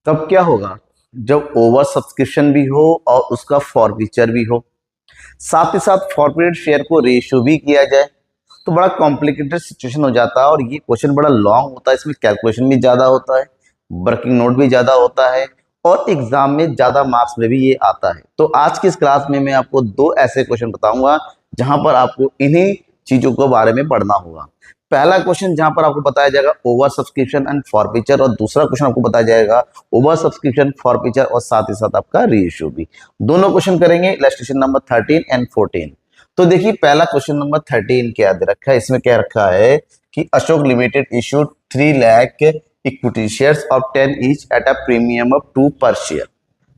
तब क्या होगा, जब ओवर सब्सक्रिप्शन भी हो और उसका फॉरफीचर भी हो, साथ ही साथ फॉरवर्ड शेयर को रेशियो भी किया जाए, तो बड़ा कॉम्प्लिकेटेड सिचुएशन हो जाता है। और ये क्वेश्चन बड़ा लॉन्ग होता है, इसमें कैलकुलेशन भी ज्यादा होता है, वर्किंग नोट भी ज्यादा होता है, और एग्जाम में ज्यादा मार्क्स में भी ये आता है। तो आज की इस क्लास में मैं आपको दो ऐसे क्वेश्चन बताऊंगा जहां पर आपको इन्हीं चीजों के बारे में पढ़ना होगा। पहला क्वेश्चन जहां पर आपको बताया जाएगा ओवर सब्सक्रिप्शन एंड फॉरफीचर, और दूसरा क्वेश्चन आपको बताया जाएगा ओवर सब्सक्रिप्शन फॉरफीचर और साथ ही साथ आपका रेशियो भी। दोनों क्वेश्चन करेंगे इलस्ट्रेशन नंबर 13 एंड 14। तो देखिए पहला क्वेश्चन नंबर 13 क्या दे रखा है, इसमें क्या रखा है कि Ashok limited issued 3 lakh equity shares of 10 each at a premium of 2 पर शेयर।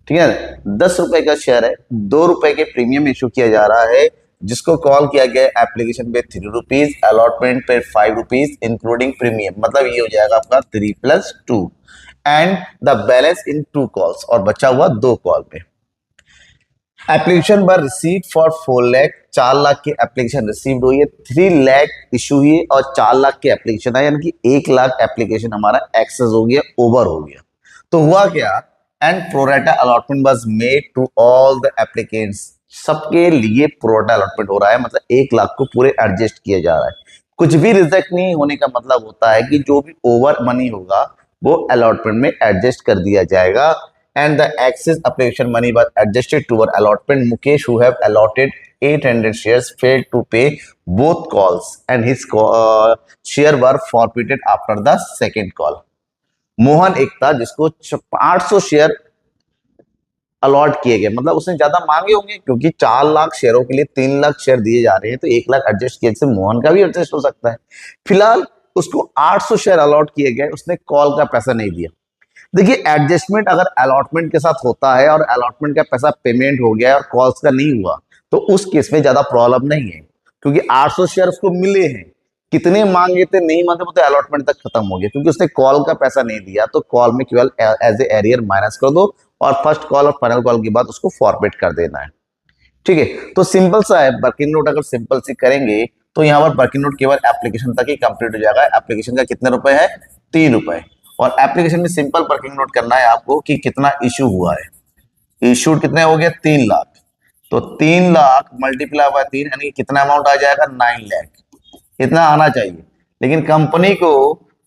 ठीक है, 10 रुपए का शेयर है, 2 रुपए के प्रीमियम इशू किया जा रहा है, जिसको कॉल किया गया एप्लीकेशन पे 3 रुपीज, अलॉटमेंट पे 5 रुपीज इंक्लूडिंग प्रीमियम, मतलब ये हो जाएगा आपका 3+2 and the balance in 2 calls, और बचा हुआ 2 कॉल पे। Application were receive for 4 lakh, 4 lakh की एप्लीकेशन रिसीव हुई है, 3 लाख इशू हुई और 4 लाख की एप्लीकेशन है, यानी कि 1 लाख एप्लीकेशन हमारा एक्सेस हो गया, ओवर हो गया। तो हुआ क्या, and pro rata allotment was made to all the applicants, सबके लिए प्रोरेटा अलॉटमेंट हो रहा है, मतलब 1 लाख को पूरे एडजस्ट किया जा रहा है। कुछ भी रिजेक्ट नहीं होने का मतलब होता है कि जो भी ओवर मनी होगा वो अलॉटमेंट में एडजस्ट कर दिया जाएगा। And the excess application money was adjusted toward allotment. Mukesh, who have allotted 800 shares, failed to pay both calls, and his share were forfeited after the second call. Mohan एक था जिसको 800 share allot किए गए, मतलब उसने ज्यादा मांगे होंगे, क्योंकि 4 लाख शेयरों के लिए 3 लाख शेयर दिए जा रहे हैं, तो 1 लाख एडजस्ट किए से मोहन का भी एडजस्ट हो सकता है। फिलहाल उसको 800 शेयर अलॉट किए गए, उसने कॉल का पैसा नहीं दिया। देखिए एडजस्टमेंट अगर अलॉटमेंट के साथ होता है और अलॉटमेंट का पैसा पेमेंट हो गया है और कॉल्स का नहीं हुआ, तो उस केस में ज्यादा प्रॉब्लम नहीं है, क्योंकि 800 शेयर उसको मिले हैं, कितने मांगे थे नहीं मांगे, वो तो अलॉटमेंट तक खत्म हो गया, क्योंकि उसने कॉल का पैसा नहीं दिया, तो कॉल में केवल एज ए एरियर माइनस कर दो और फर्स्ट कॉल और फाइनल कॉल के बाद उसको फॉरवर्ड कर देना है। ठीक है, तो सिंपल सा है, वर्किंग नोट अगर सिंपल सी करेंगे तो यहाँ पर वर्किंग नोट केवल एप्लीकेशन तक ही कंप्लीट हो जाएगा। एप्लीकेशन का कितने रुपए है, 3 रुपए, और एप्लीकेशन में सिंपल वर्किंग नोट करना है आपको कि कितना इशू हुआ है। इशू कितने हो गया, 3 लाख, तो 3 लाख मल्टीप्लाई बाय 3 यानी कितना अमाउंट आ जाएगा, 9 लाख, इतना आना चाहिए। लेकिन कंपनी को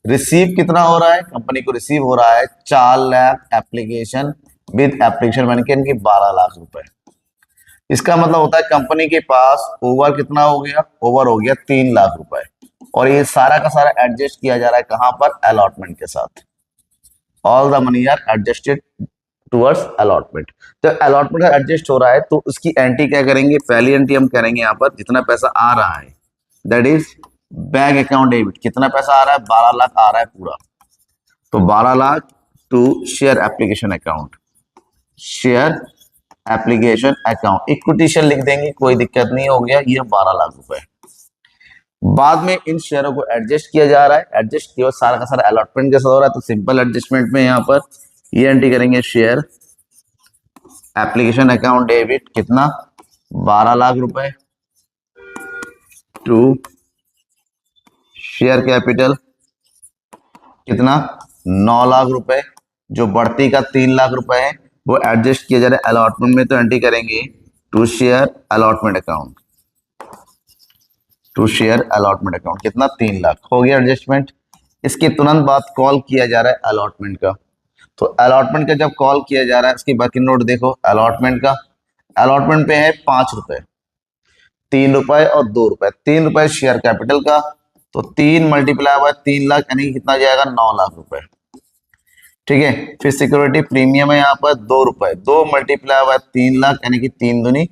रिसीव कितना हो रहा है, कंपनी को रिसीव हो रहा है 4 लाख एप्लीकेशन विद एप्लीकेशन बन के 12 लाख रुपए। इसका मतलब होता है कंपनी के पास ओवर कितना हो गया, ओवर हो गया 3 लाख रुपए, और ये सारा का सारा एडजस्ट किया जा रहा है कहां पर, अलॉटमेंट के साथ। All the money are adjusted towards allotment. तो अलॉटमेंट का एडजस्ट हो रहा है, तो उसकी एंट्री क्या करेंगे, पहली एंट्री हम करेंगे यहाँ पर जितना पैसा आ रहा है, that is bank account debit. कितना पैसा आ रहा है, 12 लाख आ रहा है पूरा, तो 12 lakh to share application account, share application account, equity share लिख देंगे, कोई दिक्कत नहीं, हो गया ये 12 लाख रुपए। बाद में इन शेयरों को एडजस्ट किया जा रहा है, एडजस्ट किया सारा का सारा अलॉटमेंट के साथ हो रहा है, तो सिंपल एडजस्टमेंट में यहाँ पर ये एंट्री करेंगे, शेयर एप्लीकेशन अकाउंट डेबिट कितना, 12 लाख रुपए, टू शेयर कैपिटल कितना, 9 लाख रुपए, जो बढ़ती का 3 लाख रुपए है वो एडजस्ट किया जा रहा है अलॉटमेंट में, तो एंट्री करेंगे to share allotment account, to share allotment account कितना, 3 लाख, हो गया एडजस्टमेंट। इसके तुरंत बाद कॉल किया जा रहा है अलॉटमेंट का, तो अलॉटमेंट का जब कॉल किया जा रहा है इसकी वर्किंग नोट देखो अलॉटमेंट का, अलॉटमेंट पे है 5 रुपए, 3 रुपए और 2 रुपए, 3 रुपए शेयर कैपिटल का, तो 3 मल्टीप्लाई बाय 3 लाख यानी कितना जाएगा, 9 लाख रुपए। ठीक है, फिर सिक्योरिटी प्रीमियम है यहाँ पर 2 रुपए, 2 मल्टीप्लाई बाय 3 लाख यानी कि 3 दूनी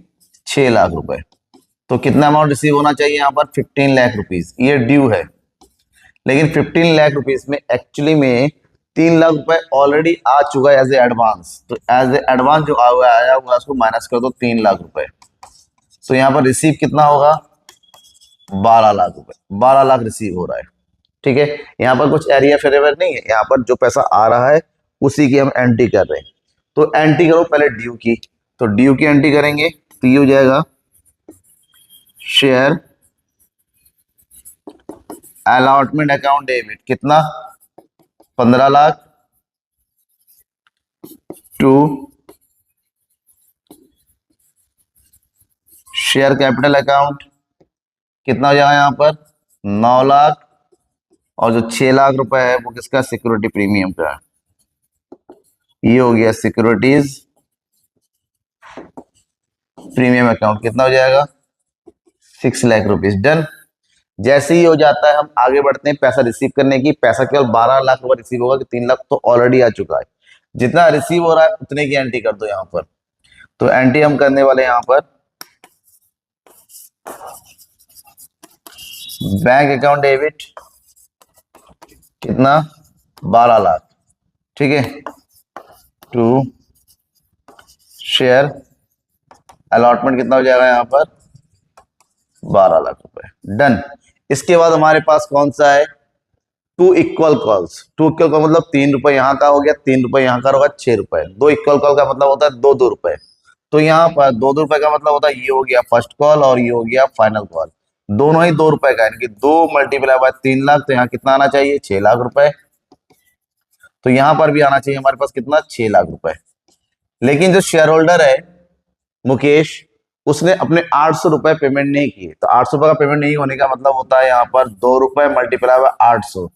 6 लाख रुपए। तो कितना अमाउंट रिसीव होना चाहिए यहाँ पर, 15 लाख रुपीज, ये ड्यू है। लेकिन 15 लाख रुपीज में एक्चुअली में 3 लाख रुपए ऑलरेडी आ चुका है एज ए एडवांस, तो एज ए एडवांस जो आया हुआ उसको माइनस कर दो 3 लाख रुपए, तो यहाँ पर रिसीव कितना होगा, 12 लाख रुपए, 12 लाख रिसीव हो रहा है। ठीक है, यहाँ पर कुछ एरिया फेरेवर नहीं है, यहाँ पर जो पैसा आ रहा है उसी की हम एंट्री कर रहे हैं। तो एंट्री करो पहले ड्यू की, तो ड्यू की एंट्री करेंगे तो ये हो जाएगा शेयर अलॉटमेंट अकाउंट डेबिट कितना, 15 lakh, to share capital account कितना हो जाएगा यहाँ पर 9 लाख, और जो 6 लाख रुपए है वो किसका सिक्योरिटी प्रीमियम का है। ये हो गया सिक्योरिटीज प्रीमियम अकाउंट, कितना हो जाएगा 6 लाख रुपीज। डन। जैसे ही हो जाता है हम आगे बढ़ते हैं पैसा रिसीव करने की। पैसा केवल 12 लाख रुपए रिसीव होगा कि 3 लाख तो ऑलरेडी आ चुका है। जितना रिसीव हो रहा है उतने की एंट्री कर दो यहाँ पर। तो एंट्री हम करने वाले यहाँ पर बैंक अकाउंट डेबिट कितना 12 लाख, ठीक है, टू शेयर अलॉटमेंट कितना हो जाएगा यहाँ पर 12 लाख रुपए। डन। इसके बाद हमारे पास कौन सा है 2 इक्वल कॉल्स। 2 इक्वल कॉल मतलब 3 रुपए यहाँ का हो गया, 3 रुपए यहाँ का होगा, 6 रुपए। 2 इक्वल कॉल का मतलब होता है 2-2 रुपए। तो यहाँ पर 2-2 रुपए का मतलब होता है ये हो गया फर्स्ट कॉल और ये हो गया फाइनल कॉल, दोनों ही 2 रुपए का, यानी कि 2 मल्टीप्लाई बाय 3 लाख, तो यहाँ कितना आना चाहिए 6 लाख रुपए। तो यहाँ पर भी आना चाहिए हमारे पास कितना 6 लाख रुपए। लेकिन जो शेयर होल्डर है मुकेश, उसने अपने 800 रुपए पेमेंट नहीं किए। तो 800 रुपए का पेमेंट नहीं होने का मतलब होता है यहाँ पर 2 रुपए मल्टीप्लाई बाय 800,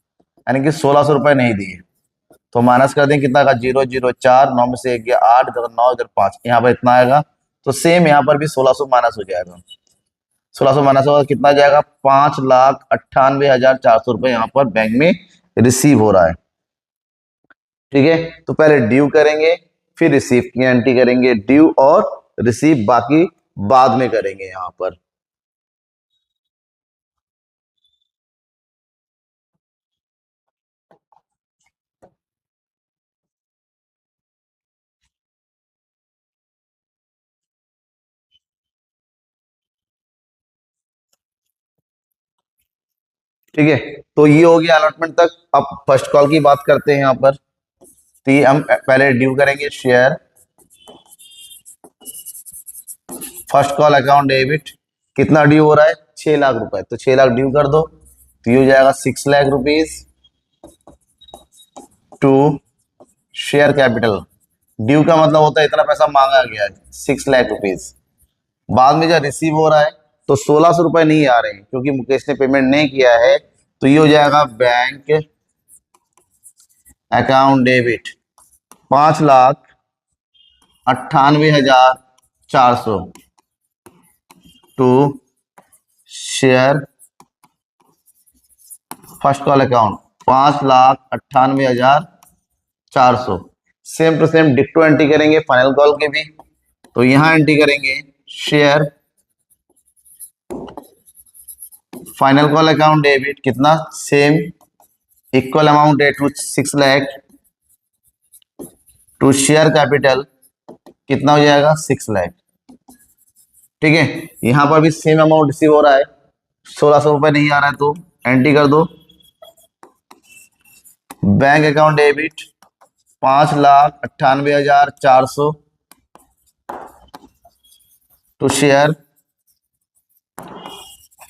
यानी कि 1600 रुपए नहीं दिए। तो माइनस कर दें कितना का 0 0 4, 9 में से 1 गया 8, इधर 9 इधर 5, यहाँ पर इतना आएगा। तो सेम यहाँ पर भी 1600 माइनस हो जाएगा। 1600 माइनस होगा कितना जाएगा 5,98,400 रुपए यहाँ पर बैंक में रिसीव हो रहा है। ठीक है, तो पहले ड्यू करेंगे फिर रिसीव की एंट्री करेंगे। ड्यू और रिसीव बाकी बाद में करेंगे यहां पर। ठीक है, तो ये हो गया अलॉटमेंट तक। अब फर्स्ट कॉल की बात करते हैं यहां पर। तो ये हम पहले ड्यू करेंगे share first call account debit, कितना ड्यू हो रहा है 6 लाख रुपए। तो 6 लाख ड्यू कर दो, तो ये हो जाएगा 6 lakh rupees to share capital. Due का मतलब होता है इतना पैसा मांगा गया है 6 लाख रुपीज। बाद में जब रिसीव हो रहा है तो 1600 रुपए नहीं आ रहे हैं क्योंकि मुकेश ने पेमेंट नहीं किया है। तो ये हो जाएगा bank account debit 5,98,400 to share first call account 5,98,400। Same to same डिक्टो एंट्री करेंगे फाइनल कॉल के भी। तो यहां एंट्री करेंगे share final call account debit कितना सेम इक्वल अमाउंट है to 6 lakh to share capital कितना हो जाएगा 6 लाख। ठीक है, यहां पर भी सेम अमाउंट रिसीव हो रहा है, 1600 रुपए नहीं आ रहा है तो एंट्री कर दो bank account debit 5,98,400 to share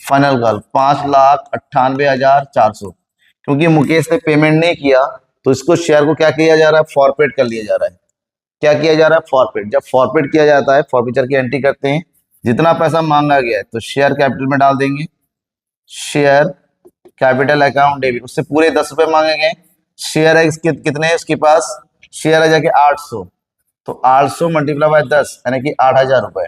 final call 5,98,400। क्योंकि मुकेश ने पेमेंट नहीं किया तो इसको शेयर को क्या किया जा रहा है फॉरपेट कर लिया जा रहा है। क्या किया जा रहा है फॉरपेट। जब फॉरपेट किया जाता है फॉरफीचर की एंट्री करते हैं, जितना पैसा मांगा गया है तो शेयर कैपिटल में डाल देंगे। शेयर कैपिटल अकाउंट डेबिट, उससे पूरे 10 रुपए मांगे गए। शेयर है कितने है उसके पास, शेयर है जाके 800, तो 800 मल्टीप्लाई बाय 10 यानी कि 8,000 रुपए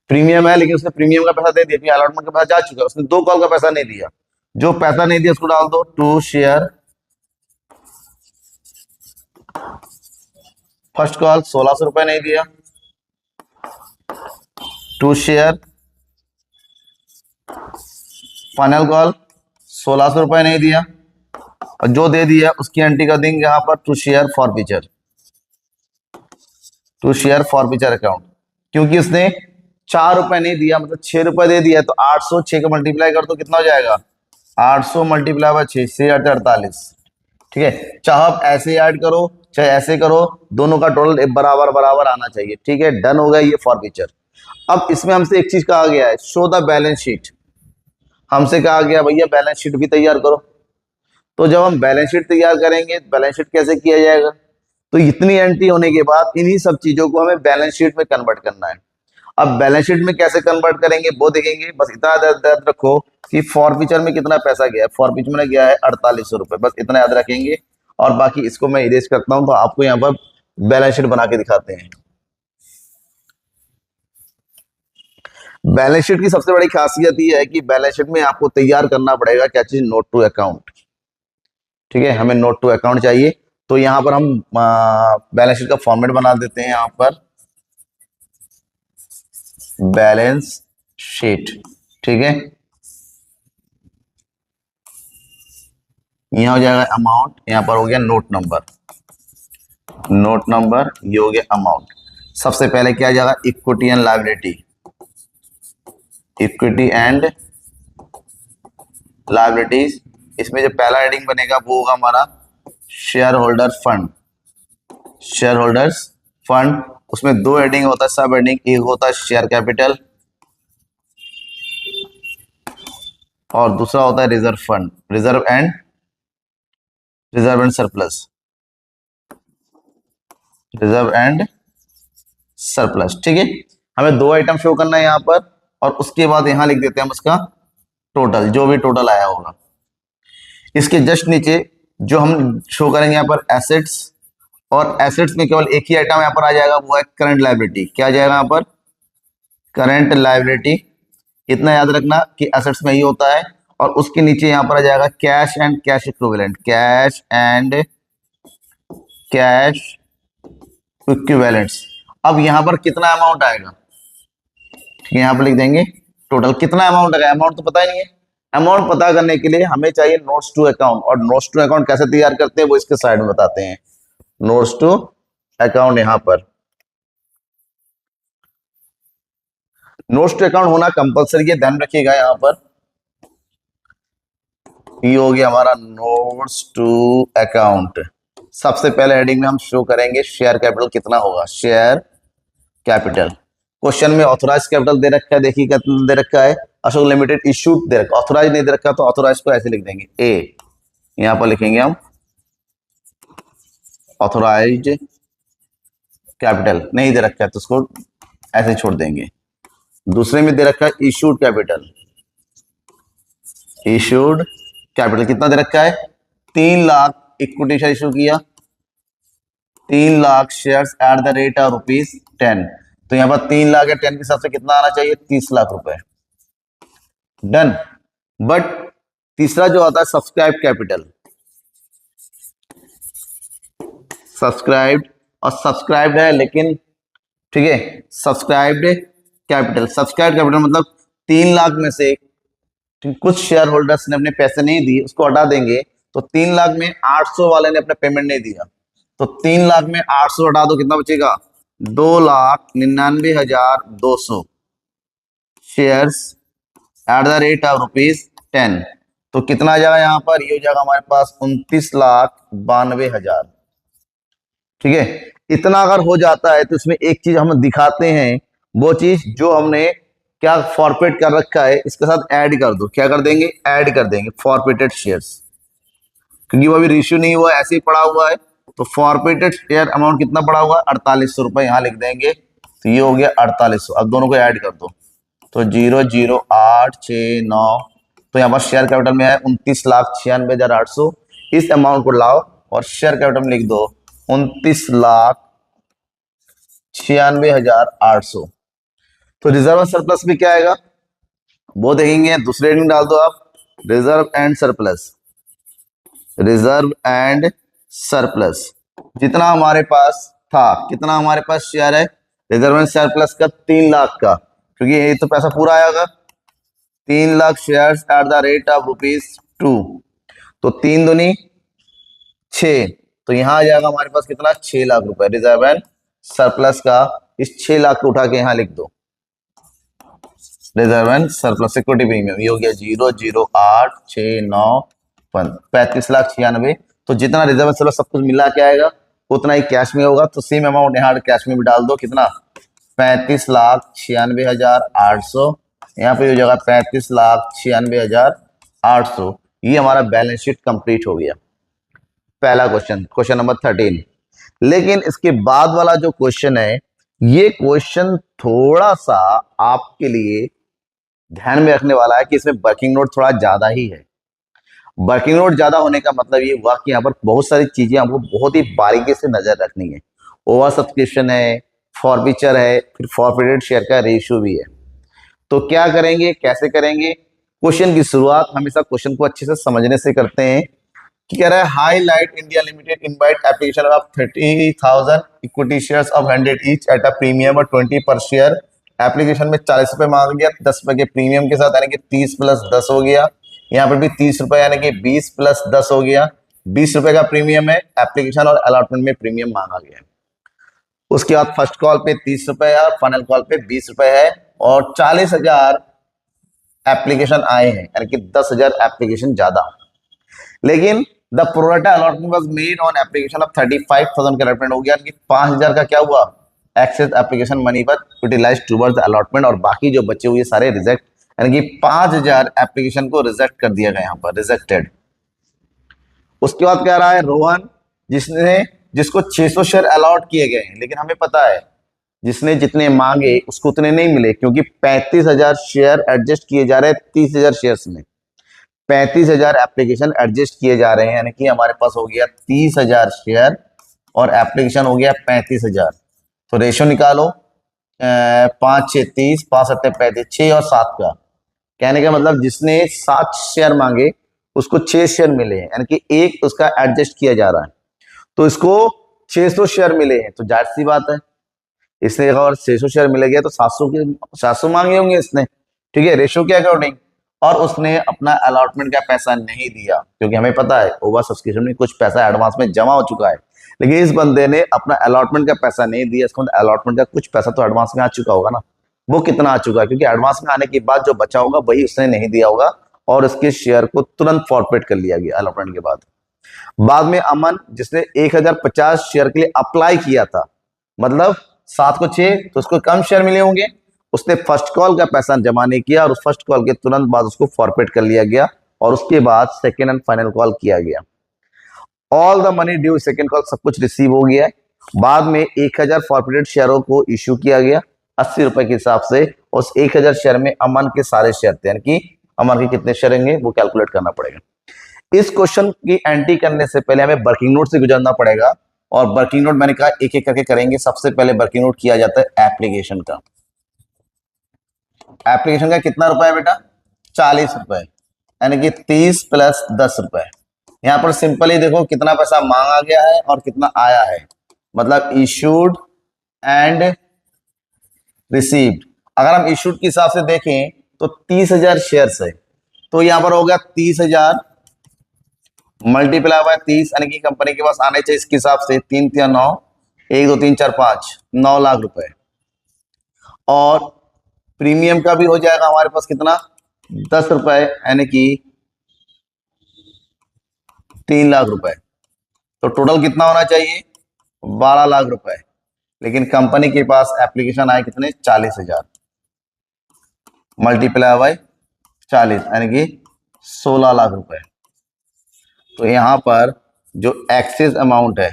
प्रीमियम है। लेकिन उसने प्रीमियम का पैसा दे दिया, अलॉटमेंट का पैसा जा चुका है, उसने 2 कॉल का पैसा नहीं दिया। जो पैसा नहीं दिया उसको डाल दो टू शेयर फर्स्ट कॉल 1600 रुपए नहीं दिया टू शेयर फाइनल कॉल 1600 रुपए नहीं दिया, और जो दे दिया उसकी एंट्री कर देंगे यहाँ पर टू शेयर फॉरफीचर अकाउंट। क्योंकि उसने 4 रुपए नहीं दिया मतलब 6 रुपए दे दिया, तो 800 6 का मल्टीप्लाई कर दो कितना हो जाएगा 800 मल्टीप्लाई बाय 6 से 48। ठीक है, चाहे आप ऐसे ऐड करो चाहे ऐसे करो, दोनों का टोटल बराबर बराबर आना चाहिए। ठीक है, डन हो गया ये फॉरफीचर। अब इसमें हमसे एक चीज कहा गया है शो द बैलेंस शीट। हमसे कहा गया भैया बैलेंस शीट भी तैयार करो। तो जब हम बैलेंस शीट तैयार करेंगे बैलेंस शीट कैसे किया जाएगा, तो इतनी एंट्री होने के बाद इन्हीं सब चीजों को हमें बैलेंस शीट में कन्वर्ट करना है। अब बैलेंस शीट में कैसे कन्वर्ट करेंगे वो देखेंगे। बस इतना याद रखो कि फॉरफीचर में कितना पैसा गया है। फॉरफीचर में गया है 4800 रुपए, बस इतना याद रखेंगे। और बाकी इसको मैं इरेज करता हूं तो आपको यहाँ पर बैलेंस शीट बना के दिखाते हैं। बैलेंस शीट की सबसे बड़ी खासियत ये है कि बैलेंस शीट में आपको तैयार करना पड़ेगा क्या चीज, नोट टू अकाउंट। ठीक है, हमें नोट टू अकाउंट चाहिए। तो यहां पर हम बैलेंस शीट का फॉर्मेट बना देते हैं। यहां पर बैलेंस शीट, ठीक है। यहां हो जाएगा अमाउंट, यहां पर हो गया नोट नंबर, नोट नंबर, ये हो गया अमाउंट। सबसे पहले क्या आ जाएगा, equity and liability, equity and liabilities. इसमें जो पहला हेडिंग बनेगा वो होगा हमारा share holder fund, share holders fund. उसमें दो हेडिंग होता है, सब हेडिंग। एक होता है शेयर कैपिटल और दूसरा होता है reserve fund, reserve and surplus, reserve and surplus. ठीक है, हमें दो आइटम शो करना है यहाँ पर और उसके बाद यहां लिख देते हैं हम उसका टोटल, जो भी टोटल आया होगा। इसके जस्ट नीचे जो हम शो करेंगे यहाँ पर एसेट्स, और एसेट्स में केवल एक ही आइटम यहाँ पर आ जाएगा, वो है करंट लायबिलिटी। क्या आ जाएगा यहाँ पर, करंट लायबिलिटी। इतना याद रखना कि एसेट्स में ही होता है। और उसके नीचे यहाँ पर आ जाएगा cash and cash equivalent, cash and cash equivalents. अब यहाँ पर कितना अमाउंट आएगा, ठीक है, यहाँ पर लिख देंगे टोटल कितना अमाउंट आएगा। अमाउंट तो पता ही नहीं है। अमाउंट पता करने के लिए हमें चाहिए नोट्स टू अकाउंट, और नोट्स टू अकाउंट कैसे तैयार करते हैं वो इसके साइड में बताते हैं। नोट्स टू अकाउंट, यहां पर नोट्स टू अकाउंट होना कंपलसरी है, ध्यान रखिएगा। यहां पर ये हो गया हमारा नोट्स टू अकाउंट। सबसे पहले हेडिंग में हम शो करेंगे शेयर कैपिटल कितना होगा, शेयर कैपिटल। क्वेश्चन में ऑथोराइज कैपिटल दे रखा है, देखिए कितना दे रखा है, अशोक लिमिटेड इशूड दे रखा, ऑथोराइज नहीं दे रखा, तो ऑथोराइज को ऐसे लिख देंगे ए, यहां पर लिखेंगे हम ऑथोराइज्ड कैपिटल। नहीं दे रखा है तो उसको ऐसे छोड़ देंगे। दूसरे में दे रखा है इशूड कैपिटल, इशूड कैपिटल कितना दे रखा है, 3 लाख इक्विटी शेयर इशू किया, 3 lakh shares at the rate of ₹10। तो यहां पर 3 लाख या 10 के हिसाब से कितना आना चाहिए, 30 लाख रुपए। डन। बट तीसरा जो आता है सब्सक्राइब कैपिटल, सब्सक्राइब्ड, और सब्सक्राइब्ड है लेकिन, ठीक है, सब्सक्राइब्ड कैपिटल। सब्सक्राइब कैपिटल मतलब 3 लाख में से कुछ शेयर होल्डर्स ने अपने पैसे नहीं दिए, उसको हटा देंगे। तो 3 लाख में 800 वाले ने अपना पेमेंट नहीं दिया, तो 3 लाख में 800 हटा दो, कितना बचेगा, 2,99,200 shares at the rate of ₹10। तो कितना आ जाएगा यहाँ पर, ये हो जाएगा हमारे पास 29,92,000। ठीक है, इतना अगर हो जाता है तो इसमें एक चीज हम दिखाते हैं, वो चीज जो हमने क्या फॉरफिट कर रखा है इसके साथ ऐड कर दो। क्या कर देंगे, ऐड कर देंगे फॉरफिटेड शेयर्स, क्योंकि वो अभी रेशियो नहीं हुआ, ऐसे ही पड़ा हुआ है। तो फॉरफिटेड शेयर अमाउंट कितना पड़ा हुआ है, 4800 रुपए, यहां लिख देंगे। तो ये हो गया 4800। अब दोनों को ऐड कर दो, तो 00869। तो यहाँ पर शेयर कैपिटल में है 29,96,800। इस अमाउंट को लाओ और शेयर कैपिटल में लिख दो 29,96,800। तो रिजर्व सरप्लस भी क्या आएगा वो देखेंगे, दूसरे हेडिंग डाल दो आप, reserve and surplus, reserve and surplus. जितना हमारे पास था, कितना हमारे पास शेयर है रिजर्व एंड सरप्लस का, 3 लाख का, क्योंकि ये तो पैसा पूरा आएगा। 3 lakh share at the rate of ₹2। तो 3 दूनी 6, तो यहां आ जाएगा हमारे पास कितना, 6 लाख रुपए रिजर्व एंड सरप्लस का। इस 6 लाख को उठा के यहां लिख दो, reserve and surplus equity premium, ये हो गया 00869 35,96,000। तो जितना रिजर्व एंड सरप्लस सब कुछ मिला के आएगा उतना ही कैश में होगा। तो सेम अमाउंट यहाँ कैश में भी डाल दो, कितना, 35,96,800। यहाँ पे हो जाएगा 35,96,800। ये हमारा बैलेंस शीट कंप्लीट हो गया। पहला क्वेश्चन, क्वेश्चन नंबर 13। लेकिन इसके बाद वाला जो क्वेश्चन है, ये क्वेश्चन थोड़ा सा आपके लिए ध्यान में रखने वाला है कि इसमें वर्किंग नोट थोड़ा ज्यादा ही है। वर्किंग नोट ज्यादा होने का मतलब ये हुआ कि यहाँ पर बहुत सारी चीजें आपको बहुत ही बारीकी से नजर रखनी है। ओवर सब्सक्रिप्शन है, फॉरफीचर है, फिर फॉरफिटेड शेयर का रेशियो भी है। तो क्या करेंगे, कैसे करेंगे? क्वेश्चन की शुरुआत हमेशा क्वेश्चन को अच्छे से समझने से करते हैं। कि कह रहा है highlight India limited invite application of 30,000 equity shares of 100 each at a premium और 20 पर शेयर। एप्लीकेशन में 40 रुपए मांग गया 10 रुपए के प्रीमियम के साथ, यानी कि 30 प्लस 10 हो गया। यहाँ पर भी 30 रुपए यानी कि 20 प्लस 10 हो गया। 20 रुपए का प्रीमियम है, एप्लीकेशन और अलॉटमेंट में प्रीमियम मांगा गया। उसके बाद फर्स्ट कॉल पे 30 रुपए है, फाइनल कॉल पे 20 रुपए है, और 40,000 एप्लीकेशन आए हैं, यानी कि 10,000 एप्लीकेशन ज्यादा। लेकिन the pro rata allotment was made on application of 35,000 का अलॉटमेंट हो गया, कि 5,000 का क्या हुआ, एक्सेस एप्लीकेशन मनी पर यूटिलाइज टुवर्ड्स द अलॉटमेंट, और बाकी जो बचे हुए सारे रिजेक्ट, यानी कि 5,000 एप्लीकेशन को रिजेक्ट कर दिया गया, यहाँ पर रिजेक्टेड। उसके बाद कह रहा है रोहन जिसको 600 शेयर अलॉट किए गए हैं, लेकिन हमें पता है जिसने जितने मांगे उसको उतने नहीं मिले, क्योंकि 35,000 शेयर एडजस्ट किए जा रहे हैं 30,000 शेयर्स में। 35,000 एप्लीकेशन एडजस्ट किए जा रहे हैं, यानी कि हमारे पास हो गया 30,000 शेयर और एप्लीकेशन हो गया 35,000। तो रेशो निकालो, 5 6 30, 5 7 35, 6 और 7 का। कहने का मतलब जिसने 7 शेयर मांगे उसको 6 शेयर मिले हैं, यानी कि एक उसका एडजस्ट किया जा रहा है। तो इसको 600 शेयर मिले हैं, तो जाहिर सी बात है इसने अगर 600 शेयर मिले गया तो 700 मांगे होंगे इसने, ठीक है, रेशो के अकॉर्डिंग। और उसने अपना अलॉटमेंट का पैसा नहीं दिया, क्योंकि हमें पता है ओवर सब्सक्रिप्शन में कुछ पैसा एडवांस में जमा हो चुका है, लेकिन इस बंदे ने अपना अलॉटमेंट का पैसा नहीं दिया। इसको अलॉटमेंट का कुछ पैसा तो एडवांस में आ चुका होगा ना, वो कितना आ चुका है, क्योंकि एडवांस में आने के बाद जो बचा होगा वही उसने नहीं दिया होगा, और उसके शेयर को तुरंत फॉरफिट कर लिया गया अलॉटमेंट के बाद में अमन जिसने 1,050 शेयर के लिए अप्लाई किया था, मतलब 7 को 6 तो उसको कम शेयर मिले होंगे, उसने फर्स्ट कॉल का पैसा जमा नहीं किया, और उस फर्स्ट कॉल के तुरंत बाद उसको फॉरफिट कर लिया गया, और उसके बाद सेकेंड एंड फाइनल कॉल किया गया। All the money due second call सब कुछ रिसीव हो गया है। बाद में 1,000 फॉरफिटेड शेयरों को इश्यू किया गया 80 रुपए के हिसाब से। उस 1,000 शेयर में अमन के सारे शेयर थे, यानी कि अमन के कितने शेयर होंगे वो कैलकुलेट करना पड़ेगा। इस क्वेश्चन की एंट्री करने से पहले हमें वर्किंग नोट से गुजरना पड़ेगा, और वर्किंग नोट मैंने कहा एक एक करके करेंगे। सबसे पहले वर्किंग नोट किया जाता है एप्लीकेशन का। एप्लीकेशन का कितना रुपए है बेटा, 40 रुपए, यानी कि 30 प्लस 10 रुपए। यहां पर सिंपली देखो कितना पैसा मांगा गया है और कितना आया है, मतलब इशूड एंड रिसीव्ड। अगर हम इशूड के हिसाब से देखें तो 30,000 शेयर्स है, तो यहां पर होगा 30,000 मल्टीप्लाई बाय 30, यानी कि कंपनी के पास आने चाहिए इसके हिसाब से 3 3 9, 1 2 3 4 5, 9 लाख रुपए। और प्रीमियम का भी हो जाएगा हमारे पास कितना, 10 रुपए, यानी कि 3 लाख रुपए। तो टोटल कितना होना चाहिए, 12 लाख रुपए। लेकिन कंपनी के पास एप्लीकेशन आए कितने, 40,000 मल्टीप्लाई बाय 40, यानी कि 16 लाख रुपए। तो यहां पर जो एक्सेस अमाउंट है,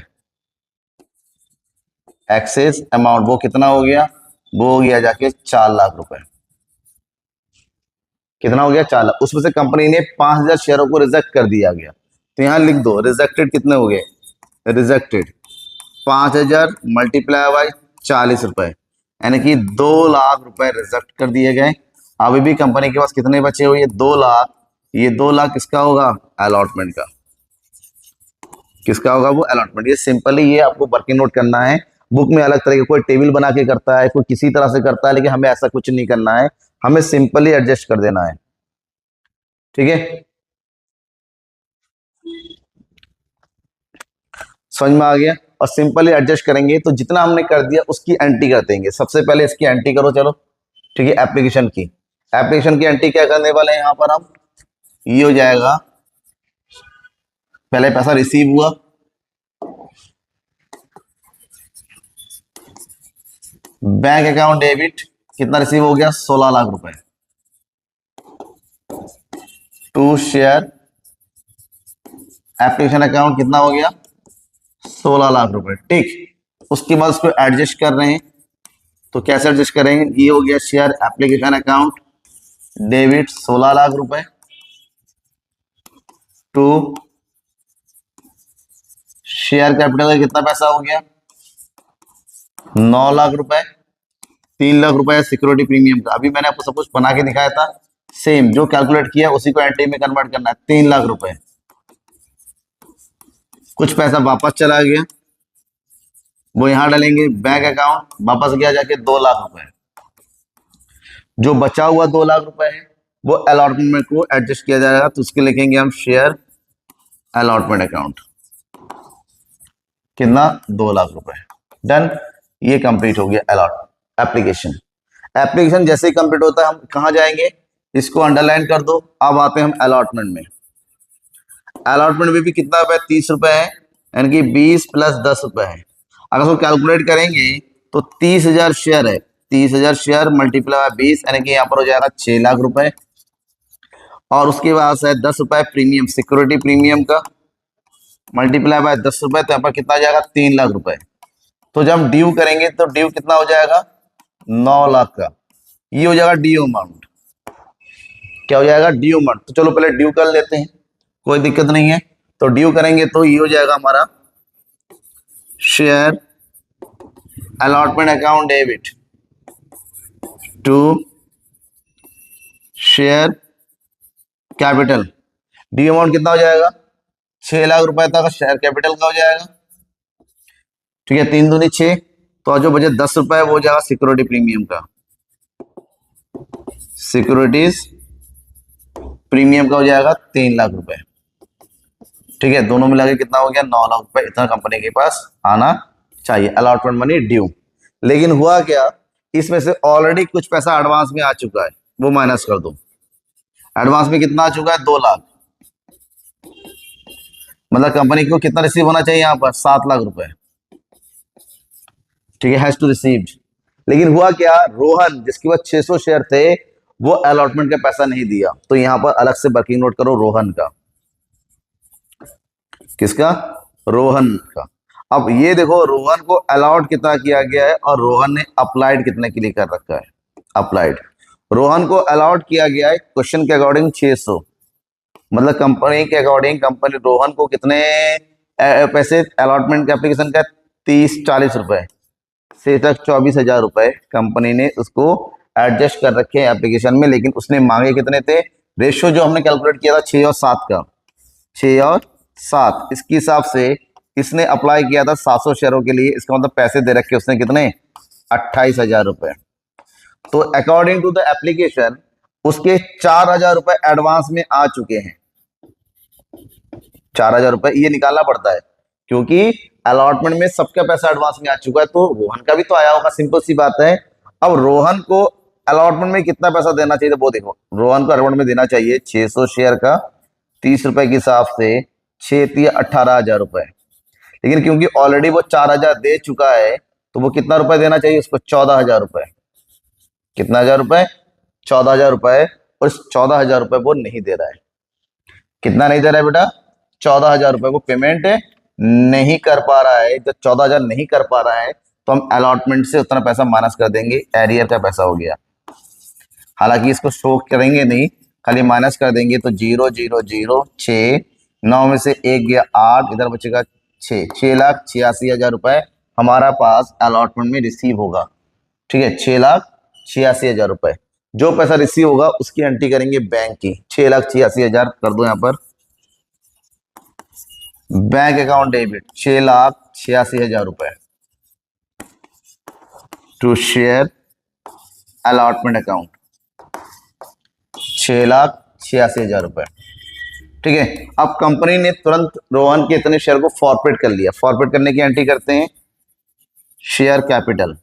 एक्सेस अमाउंट वो कितना हो गया, वो हो गया जाके 4 लाख रुपए। कितना हो गया, 4 लाख। उसमें से कंपनी ने 5,000 शेयरों को रिजेक्ट कर दिया गया, तो यहां लिख दो रिजेक्टेड कितने हो गए, रिजेक्टेड 5,000 मल्टीप्लाई बाय 40 रुपए, यानी कि 2 लाख रुपए रिजेक्ट कर दिए गए। अभी भी कंपनी के पास कितने बचे हुए, 2 लाख। ये 2 लाख किसका होगा, अलॉटमेंट का। किसका होगा, वो अलॉटमेंट। ये सिंपली ये आपको वर्किंग नोट करना है। बुक में अलग तरह के कोई टेबल बना के करता है, कोई किसी तरह से करता है, लेकिन हमें ऐसा कुछ नहीं करना है, हमें सिंपली एडजस्ट कर देना है, ठीक है। समझ में आ गया। और सिंपली एडजस्ट करेंगे तो जितना हमने कर दिया उसकी एंट्री कर देंगे। सबसे पहले इसकी एंट्री करो, चलो ठीक है। एप्लीकेशन की एंट्री क्या करने वाले हैं यहाँ पर हम, ये हो जाएगा पहले पैसा रिसीव हुआ, बैंक अकाउंट डेबिट कितना रिसीव हो गया, 16 लाख रुपए। टू शेयर एप्लीकेशन अकाउंट कितना हो गया, 16 लाख रुपए, ठीक। उसके बाद उसको एडजस्ट कर रहे हैं, तो कैसे एडजस्ट करेंगे? ये हो गया share application account, debit 16 lakh रुपए टू शेयर कैपिटल का कितना पैसा हो गया? 9 लाख रुपए। 3 लाख रुपए सिक्योरिटी प्रीमियम का, अभी मैंने आपको सब कुछ बना के दिखाया था, सेम जो कैलकुलेट किया उसी को एंट्री में कन्वर्ट करना है। 3 लाख रुपए, कुछ पैसा वापस चला गया, वो यहां डालेंगे बैंक अकाउंट, वापस गया जाके 2 लाख रुपए। जो बचा हुआ 2 लाख रुपए है वो अलॉटमेंट को एडजस्ट किया जाएगा, तो उसके लिखेंगे हम शेयर अलॉटमेंट अकाउंट, कितना? 2 लाख रुपए। डन, ये कंप्लीट हो गया अलॉट एप्लीकेशन। एप्लीकेशन जैसे ही कंप्लीट होता है हम कहां जाएंगे? इसको अंडरलाइन कर दो। अब आते हैं हम अलॉटमेंट में। अलॉटमेंट में भी कितना रुपए? 30 रुपए है, यानी कि 20 प्लस 10 रुपए है। अगर उसको कैलकुलेट करेंगे तो 30,000 शेयर है, 30,000 शेयर मल्टीप्लाई 20, यानी कि यहाँ पर हो जाएगा 6 लाख रुपए। और उसके बाद है 10 रुपए प्रीमियम, सिक्योरिटी प्रीमियम का, मल्टीप्लाई बाय 10 रुपए, तो यहाँ पर कितना आ जाएगा? 3 लाख रुपए। तो जब हम ड्यू करेंगे तो ड्यू कितना हो जाएगा? 9 लाख का। ये हो जाएगा ड्यू अमाउंट। क्या हो जाएगा? Due amount. तो चलो पहले ड्यू कर लेते हैं, कोई दिक्कत नहीं है। तो ड्यू करेंगे तो ये हो जाएगा हमारा share allotment account debit to share capital. Due amount कितना हो जाएगा? 6 लाख रुपए तक शेयर कैपिटल का हो जाएगा, ठीक है। 3 दूनी 6, तो जो बचे 10 रुपए वो हो जाएगा सिक्योरिटी प्रीमियम का, सिक्योरिटीज प्रीमियम का हो जाएगा 3 लाख रुपए, ठीक है। दोनों मिला के कितना हो गया? 9 लाख रुपए। इतना कंपनी के पास आना चाहिए अलॉटमेंट मनी ड्यू। लेकिन हुआ क्या, इसमें से ऑलरेडी कुछ पैसा एडवांस में आ चुका है, वो माइनस कर दो। एडवांस में कितना आ चुका है? 2 लाख। मतलब कंपनी को कितना रिसीव होना चाहिए यहाँ पर? 7 लाख रुपए, ठीक है, हैज टू रिसीव। लेकिन हुआ क्या, रोहन जिसके पास 600 शेयर थे वो अलॉटमेंट का पैसा नहीं दिया, तो यहां पर अलग से वर्किंग नोट करो रोहन का। किसका? रोहन का। अब ये देखो रोहन को अलॉट कितना किया गया है और रोहन ने अप्लाइड कितने के लिए कर रखा है? अप्लाइड रोहन को अलॉट किया गया है क्वेश्चन के अकॉर्डिंग 600, मतलब कंपनी के अकॉर्डिंग कंपनी रोहन को कितने पैसे अलॉटमेंट के एप्लीकेशन का? 30-40 रुपए से तक 24,000 रुपए कंपनी ने उसको एडजस्ट कर रखे हैं एप्लीकेशन में। लेकिन उसने मांगे कितने थे? रेशियो जो हमने कैलकुलेट किया था 6 और 7 का, 6 और 7, इसके हिसाब से इसने अप्लाई किया था 700 शेयरों के लिए। इसका मतलब पैसे दे रखे उसने कितने? 28,000 रुपए। तो अकॉर्डिंग टू द एप्लीकेशन उसके 4,000 रुपए एडवांस में आ चुके हैं। 4,000 रुपए ये निकालना पड़ता है क्योंकि अलॉटमेंट में सबका पैसा एडवांस में आ चुका है, तो रोहन का भी तो आया होगा, सिंपल सी बात है। अब रोहन को अलॉटमेंट में कितना पैसा देना चाहिए? वो देखो, रोहन को अलॉटमेंट में देना चाहिए 600 शेयर का 30 रुपए के हिसाब से 6 18,000 रुपए। लेकिन क्योंकि ऑलरेडी वो 4,000 दे चुका है तो वो कितना रुपए देना चाहिए उसको? 14,000 रुपए। कितना हजार रुपए? 14,000 रुपए। और इस 14,000 रुपए वो नहीं दे रहा है। कितना नहीं दे रहा है बेटा? 14,000 रुपए को पेमेंट नहीं कर पा रहा है। जब 14,000 नहीं कर पा रहा है तो हम अलॉटमेंट से उतना पैसा माइनस कर देंगे, एरियर का पैसा हो गया। हालांकि इसको शो करेंगे नहीं, खाली माइनस कर देंगे। तो 0 0 0 6, 9 में से 1 गया 8, इधर बचेगा 6,86,000 रुपए हमारा पास अलॉटमेंट में रिसीव होगा, ठीक है। 6,86,000 रुपए जो पैसा रिसीव होगा उसकी एंट्री करेंगे बैंक की। 6,86,000 कर दो यहाँ पर बैंक अकाउंट डेबिट 6,86,000 रुपए टू शेयर अलॉटमेंट अकाउंट 6,86,000 रुपए, ठीक है। अब कंपनी ने तुरंत रोहन के इतने शेयर को फॉरफिट कर लिया। फॉरफिट करने की एंट्री करते हैं शेयर कैपिटल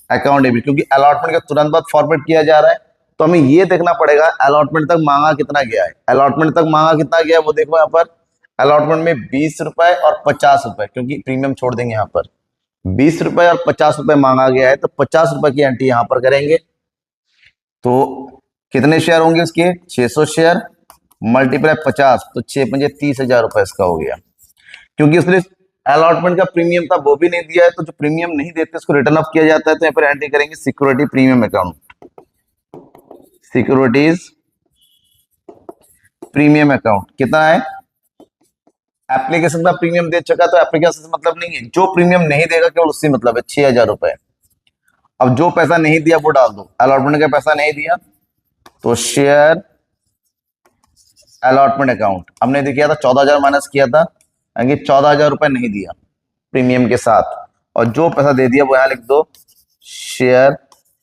अकाउंट डेबिट, क्योंकि अलॉटमेंट का तुरंत बाद फॉरवर्ड किया जा रहा है तो हमें ये देखना पड़ेगा अलॉटमेंट तक मांगा कितना गया है। अलॉटमेंट तक मांगा कितना गया है वो देखो यहाँ पर। अलॉटमेंट में 20 रुपए और 50 रुपए, क्योंकि प्रीमियम छोड़ देंगे यहाँ पर। 20 रुपए और 50 रुपए मांगा गया है तो 50 रुपए की एंट्री यहाँ पर करेंगे। तो कितने शेयर होंगे उसके? 600 शेयर मल्टीप्लाई 50, तो 6 पंजे 30,000 रुपए इसका हो गया। क्योंकि उसने अलॉटमेंट का प्रीमियम था वो भी नहीं दिया है, तो जो प्रीमियम नहीं देते उसको रिटर्न ऑफ किया जाता है। तो यहाँ पर एंट्री करेंगे security premium account, securities premium account. कितना है? एप्लीकेशन का प्रीमियम दे चुका, तो एप्लीकेशन से मतलब नहीं है, जो प्रीमियम नहीं देगा केवल उससे मतलब है, 6,000 रुपए। अब जो पैसा नहीं दिया वो डाल दो। अलॉटमेंट का पैसा नहीं दिया तो शेयर अलॉटमेंट अकाउंट हमने किया था 14,000 माइनस किया था, यानी 14,000 रुपए नहीं दिया प्रीमियम के साथ, और जो पैसा दे दिया वो यहां लिख दो share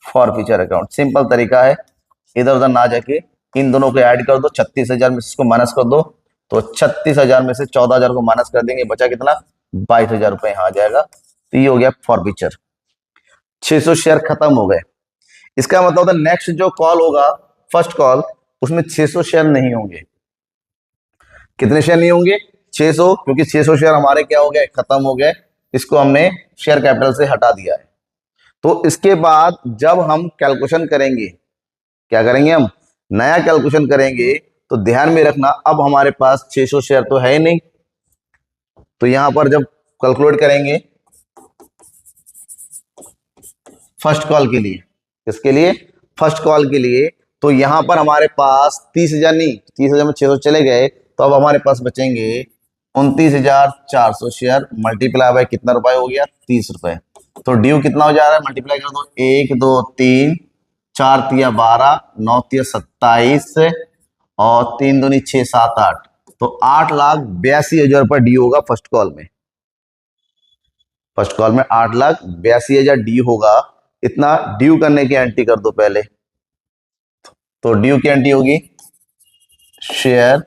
for future account. Simple तरीका है, इधर उधर ना जाके इन दोनों को ऐड कर दो, 36,000 में से इसको माइनस कर दो, तो 36,000 में से 14,000 को माइनस कर देंगे, बचा कितना? 22,000 रुपए यहाँ आ जाएगा। तो ये हो गया फॉर फ्यूचर। 600 शेयर खत्म हो गए। इसका मतलब होता है नेक्स्ट जो कॉल होगा, फर्स्ट कॉल, उसमें 600 शेयर नहीं होंगे। कितने शेयर नहीं होंगे? 600, क्योंकि 600 शेयर हमारे क्या हो गए? खत्म हो गए। इसको हमने शेयर कैपिटल से हटा दिया है। तो इसके बाद जब हम कैलकुलेशन करेंगे, क्या करेंगे? हम नया कैलकुलेशन करेंगे, तो ध्यान में रखना अब हमारे पास 600 शेयर तो है ही नहीं। तो यहां पर जब कैलकुलेट करेंगे फर्स्ट कॉल के लिए, किसके लिए? फर्स्ट कॉल के लिए, तो यहां पर हमारे पास 30,000 नहीं, 30,000 में 600 चले गए, तो अब हमारे पास बचेंगे 29,400 शेयर, मल्टीप्लाई बाय कितना रुपए हो गया? 30 रुपए। तो ड्यू कितना हो जा रहा है? मल्टीप्लाई कर दो, 1 2 3 4 तिया 12, 9 तिया 27 और 3 दूनी 6 7 8, तो 8,82,000 रुपए ड्यू होगा फर्स्ट कॉल में। फर्स्ट कॉल में 8,82,000 ड्यू होगा। इतना ड्यू करने की एंट्री कर दो पहले। तो ड्यू की एंट्री होगी share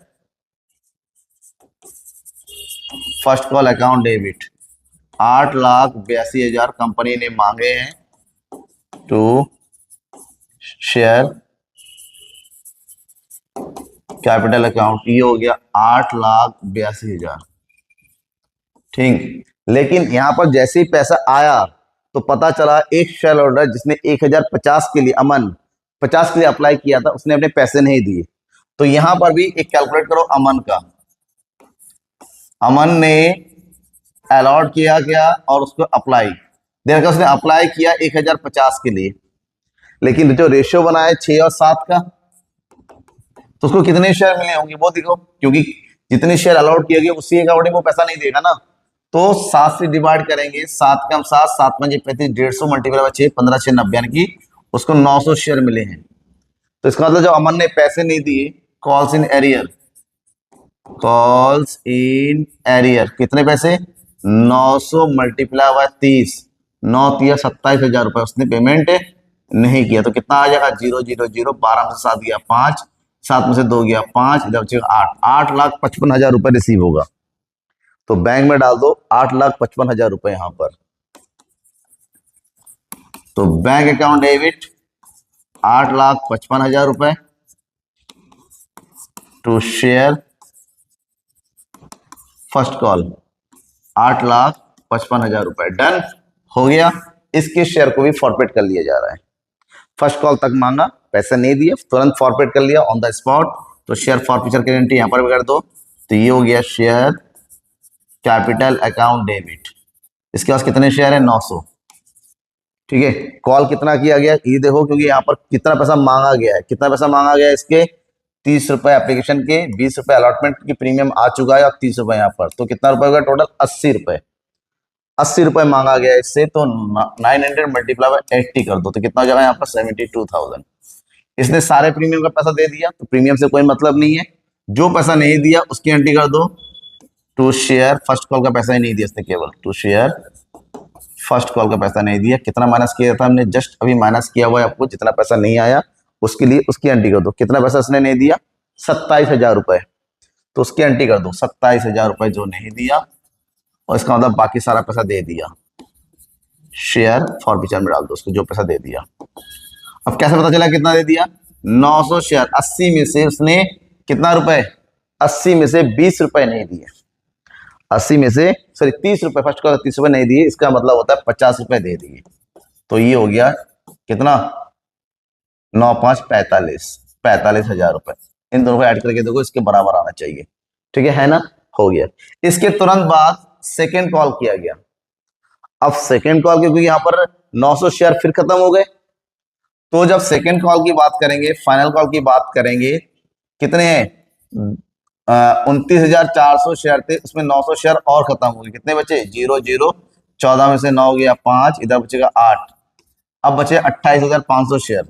first call account debit, 8,82,000 company ने मांगे हैं टू शेयर कैपिटल अकाउंट। ये हो गया 8,82,000, ठीक। लेकिन यहां पर जैसे ही पैसा आया तो पता चला एक शेयर होल्डर जिसने 1,050 के लिए, अमन 50 के लिए अप्लाई किया था, उसने अपने पैसे नहीं दिए। तो यहां पर भी एक कैलकुलेट करो अमन का। अमन ने अलॉट किया क्या और उसको अप्लाई देखा, उसने अप्लाई किया 1,050 के लिए, लेकिन जो रेशियो बनाया 6 और 7 का, तो उसको कितने शेयर मिले होंगे वो देखो, क्योंकि जितने शेयर अलॉट किए गए उसी अकॉर्डिंग वो पैसा नहीं देगा ना। तो 7 से डिवाइड करेंगे, 7 कम 7, 7 5 35, 150 मल्टीप्लाई बाय 6, 15 6 90, यानी कि उसको 900 शेयर मिले हैं। तो इसका मतलब जब अमन ने पैसे नहीं दिए, calls in arrear, calls in arrear कितने पैसे? 900 मल्टीप्लाई बाय 30, 9 तिया 27,000 रुपए उसने पेमेंट नहीं किया। तो कितना आ जाएगा? 0 0 0, 12 में से 7 गया 5, 7 में से 2 गया 5, इधर बचेगा 8, 8,55,000 रुपए रिसीव होगा। तो बैंक में डाल दो 8,55,000 रुपए यहां पर। तो बैंक अकाउंट डेबिट 8,55,000 रुपए टू शेयर फर्स्ट कॉल, 8,55,000 रुपए। डन हो गया। इसके शेयर को भी फॉरफिट कर लिया जा रहा है। फर्स्ट कॉल तक मांगा, पैसा नहीं दिया, तुरंत फॉरफिट कर लिया ऑन द स्पॉट। तो शेयर फॉर फ्यूचर की एंट्री यहां पर भी कर दो। तो ये हो गया शेयर कैपिटल अकाउंट डेबिट। इसके पास कितने शेयर है? 900, ठीक है। कॉल कितना किया गया ये देखो, क्योंकि यहाँ पर कितना पैसा मांगा गया है, कितना पैसा मांगा गया है इसके? 30 रुपए एप्लीकेशन के, 20 रुपए अलॉटमेंट की प्रीमियम आ चुका है और 30 रुपए यहाँ पर, तो कितना रुपए होगा टोटल? 80 रुपए। 80 रुपए मांगा गया इससे, तो 900 मल्टीप्लाई बाय 80 कर दो, तो कितना हो जाएगा यहाँ पर? 72,000। इसने सारे प्रीमियम का पैसा दे दिया, तो प्रीमियम से कोई मतलब नहीं है। जो पैसा नहीं दिया उसकी एंट्री कर दो टू शेयर फर्स्ट कॉल का पैसा ही नहीं दिया इसने, केवल टू शेयर फर्स्ट कॉल का पैसा नहीं दिया। कितना माइनस किया था हमने? जस्ट अभी माइनस किया हुआ है आपको, जितना पैसा नहीं आया उसके लिए उसकी एंट्री कर दो। कितना पैसा इसने नहीं दिया? 27,000 रुपए, तो उसकी एंट्री कर दो 27,000 रुपए जो नहीं दिया, और इसका मतलब बाकी सारा पैसा दे दिया, शेयर फॉर फ्यूचर में डाल दो उसको जो पैसा दे दिया। अब कैसे पता चला कितना दे दिया? 900 शेयर, 80 में से उसने कितना रुपए? 80 में से 20 रुपए नहीं दिए, 80 में से सॉरी 30 रुपए, फर्स्ट कॉल 30 रुपए नहीं दिए, इसका मतलब होता है 50 रुपए दे दिए। तो ये हो गया कितना? 9 5 45, 45,000 रुपए। इन दोनों को ऐड करके देखो, इसके बराबर आना चाहिए, ठीक है ना? हो गया। इसके तुरंत बाद सेकेंड कॉल किया गया। अब सेकेंड कॉल क्योंकि यहाँ पर 900 शेयर फिर खत्म हो गए, तो जब सेकेंड कॉल की बात करेंगे, फाइनल कॉल की बात करेंगे, कितने हैं 29,400 शेयर थे, उसमें 900 शेयर और खत्म हो गए। कितने बचे 0 0, 14 में से 9 गया 5, इधर बचेगा 8। अब बचे 28,500 शेयर।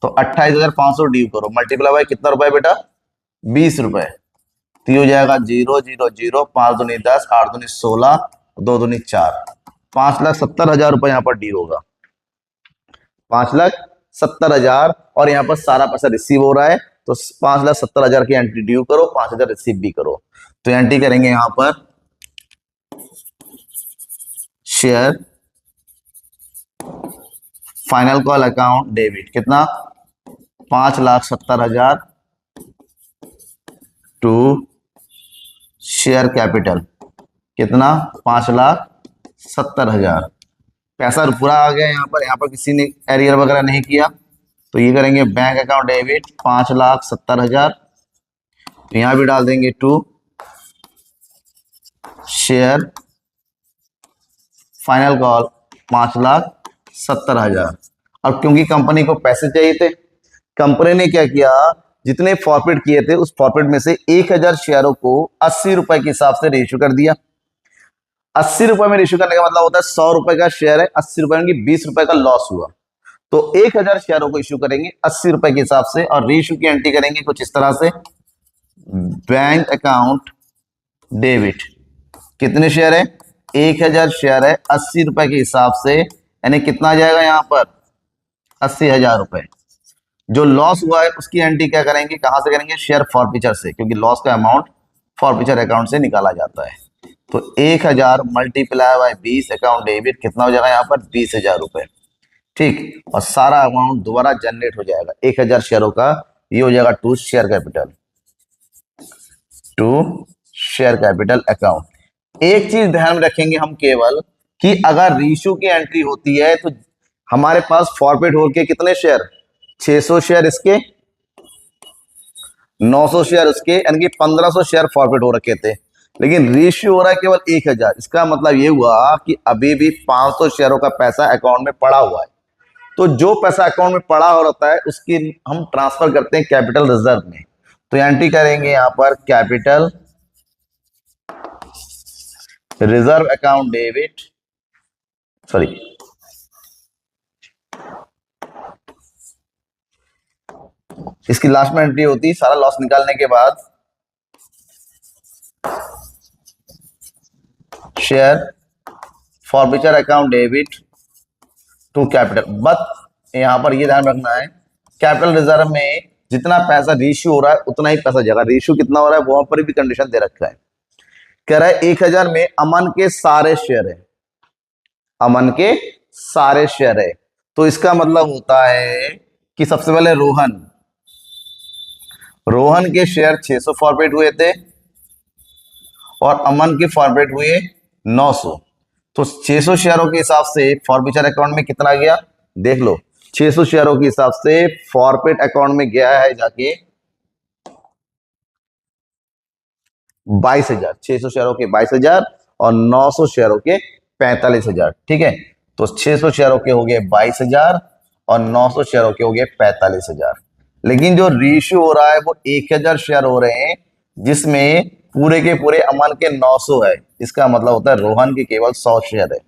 तो 28,500 ड्यू करो, मल्टीप्लाई बाय कितना रुपए बेटा 20 रुपए। तो ये हो जाएगा 0 0 0, 5 दूनी 10, 8 दूनी 16, 2 दूनी 4, 5,70,000 रुपए यहाँ पर ड्यू होगा। 5,70,000 और यहाँ पर सारा पैसा रिसीव हो रहा है, तो 5,70,000 की एंट्री ड्यू करो, 5,000 रिसीव भी करो। तो एंट्री करेंगे यहाँ पर share final call account debit, कितना 5,70,000 टू शेयर कैपिटल, कितना 5,70,000। पैसा पूरा आ गया यहाँ पर किसी ने एरियर वगैरह नहीं किया, तो ये करेंगे बैंक अकाउंट डेबिट 5,70,000। तो यहां भी डाल देंगे टू शेयर फाइनल कॉल 5,70,000। अब क्योंकि कंपनी को पैसे चाहिए थे, कंपनी ने क्या किया, जितने फॉरफिट किए थे उस फॉरफिट में से 1,000 शेयरों को 80 रुपए के हिसाब से रेशो कर दिया। 80 रुपए में रेशो करने का मतलब होता है 100 रुपए का शेयर है, 80 रुपए में 20 रुपए का लॉस हुआ। तो 1,000 शेयरों को इश्यू करेंगे 80 रुपए के हिसाब से, और रेशो की एंट्री करेंगे कुछ इस तरह से, बैंक अकाउंट डेबिट, कितने शेयर है 1,000 शेयर है 80 रुपए के हिसाब से, यानी कितना आ जाएगा यहाँ पर 80,000 रुपए। जो लॉस हुआ है उसकी एंट्री क्या करेंगे, कहां से करेंगे, शेयर फॉरफीचर से, क्योंकि लॉस का अमाउंट फॉरफीचर अकाउंट से निकाला जाता है। तो 1,000 मल्टीप्लाई बाय 20 अकाउंट डेबिट, कितना हो जाएगा यहाँ पर 20,000 रुपए। ठीक, और सारा अमाउंट दोबारा जनरेट हो जाएगा 1,000 शेयरों का, ये हो जाएगा टू शेयर कैपिटल अकाउंट। एक चीज ध्यान में रखेंगे हम केवल, कि अगर रेशियो की एंट्री होती है तो हमारे पास फॉरफिट हो के कितने शेयर 600 शेयर इसके, 900 शेयर उसके, यानी कि 1,500 शेयर फॉरफिट हो रखे थे, लेकिन रेशियो हो रहा है केवल 1,000। इसका मतलब ये हुआ कि अभी भी 500 शेयरों का पैसा अकाउंट में पड़ा हुआ है। तो जो पैसा अकाउंट में पड़ा हो रहता है उसकी हम ट्रांसफर करते हैं कैपिटल रिजर्व में। तो एंट्री करेंगे यहां पर capital reserve account debit, sorry इसकी लास्ट में एंट्री होती है सारा लॉस निकालने के बाद, share forfeiture account debit to capital. But यहां पर ये ध्यान रखना है, कैपिटल रिजर्व में जितना पैसा रेशियो हो रहा है उतना ही पैसा जाएगा। रेशियो कितना हो रहा है वहां पर भी कंडीशन दे रखा है, कह रहा है 1,000 में अमन के सारे शेयर है, अमन के सारे शेयर है। तो इसका मतलब होता है कि सबसे पहले रोहन के शेयर 600 फॉरफिट हुए थे और अमन के फॉरफिट हुए 900। तो 600 शेयरों के हिसाब से फॉरफिचर अकाउंट में कितना गया देख लो, 600 शेयरों के हिसाब से फॉरफिट अकाउंट में गया है जाके 22,000, 600 शेयरों के 22,000 और 900 शेयरों के 45,000। ठीक है, तो 600 शेयरों के हो गए 22,000 और 900 शेयरों के हो गए 45,000। लेकिन जो रेशियो हो रहा है वो 1,000 शेयर हो रहे हैं, जिसमें पूरे के पूरे अमन के 900 है। इसका मतलब होता है रोहन के केवल 100 शेयर है।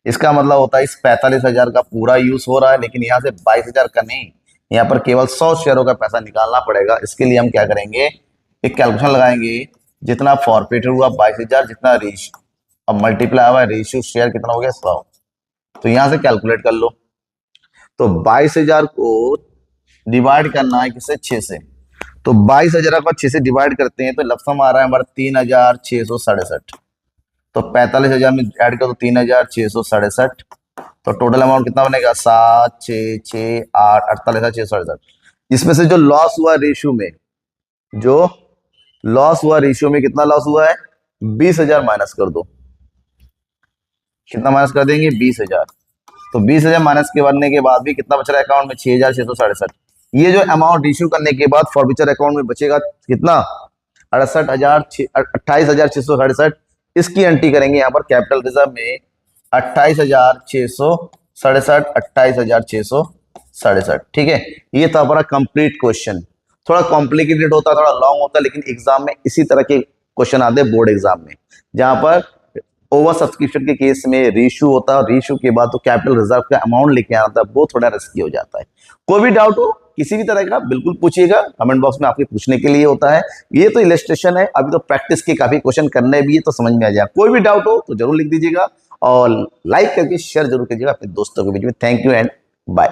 इसका मतलब होता है इस 45,000 का पूरा यूज हो रहा है, लेकिन यहाँ से 22,000 का नहीं, यहाँ पर केवल 100 शेयरों का पैसा निकालना पड़ेगा। इसके लिए हम क्या करेंगे, एक कैलकुलेशन लगाएंगे, जितना फॉरफिट हुआ 22,000, जितना रेशियो, अब मल्टीप्लाई हुआ रेशियो शेयर कितना हो गया 100। तो यहां से कैलकुलेट कर लो। तो 22,000 को डिवाइड करना है किससे 6 से, तो 22,000 को 6 से डिवाइड करते हैं तो लमसम आ रहा है हमारा 3,667। तो 45,000 में ऐड करो तो 3,667, तो टोटल अमाउंट कितना बनेगा 7 6 6 8 48,667। इसमें से जो लॉस हुआ रेशियो में, जो लॉस हुआ रेशियो में कितना लॉस हुआ है 20,000 माइनस कर दो। कितना माइनस कर देंगे 20,000। तो 20,000 माइनस के बनने के बाद भी कितना बच रहा है अकाउंट में 6,667। ये जो अमाउंट इश्यू करने के बाद फॉरफिचर अकाउंट में बचेगा कितना 28,667, इसकी एंट्री करेंगे यहाँ पर कैपिटल रिजर्व में 28,667, 28,667। ठीक है, ये था हमारा कंप्लीट क्वेश्चन। थोड़ा कॉम्प्लिकेटेड होता है, थोड़ा लॉन्ग होता है, लेकिन एग्जाम में इसी तरह के क्वेश्चन आते हैं बोर्ड एग्जाम में, जहां पर ओवर सब्सक्रिप्शन के केस में रेशियो होता है, और रेशियो के बाद तो कैपिटल रिजर्व का अमाउंट लेके आता है, वो थोड़ा रिस्की हो जाता है। कोई भी डाउट हो किसी भी तरह का बिल्कुल पूछिएगा, कमेंट बॉक्स में आपके पूछने के लिए होता है। ये तो इलस्ट्रेशन है, अभी तो प्रैक्टिस के काफी क्वेश्चन करने भी है, तो समझ में आ जाए। कोई भी डाउट हो तो जरूर लिख दीजिएगा, और लाइक करके शेयर जरूर कीजिएगा अपने दोस्तों के बीच में। Thank you and bye.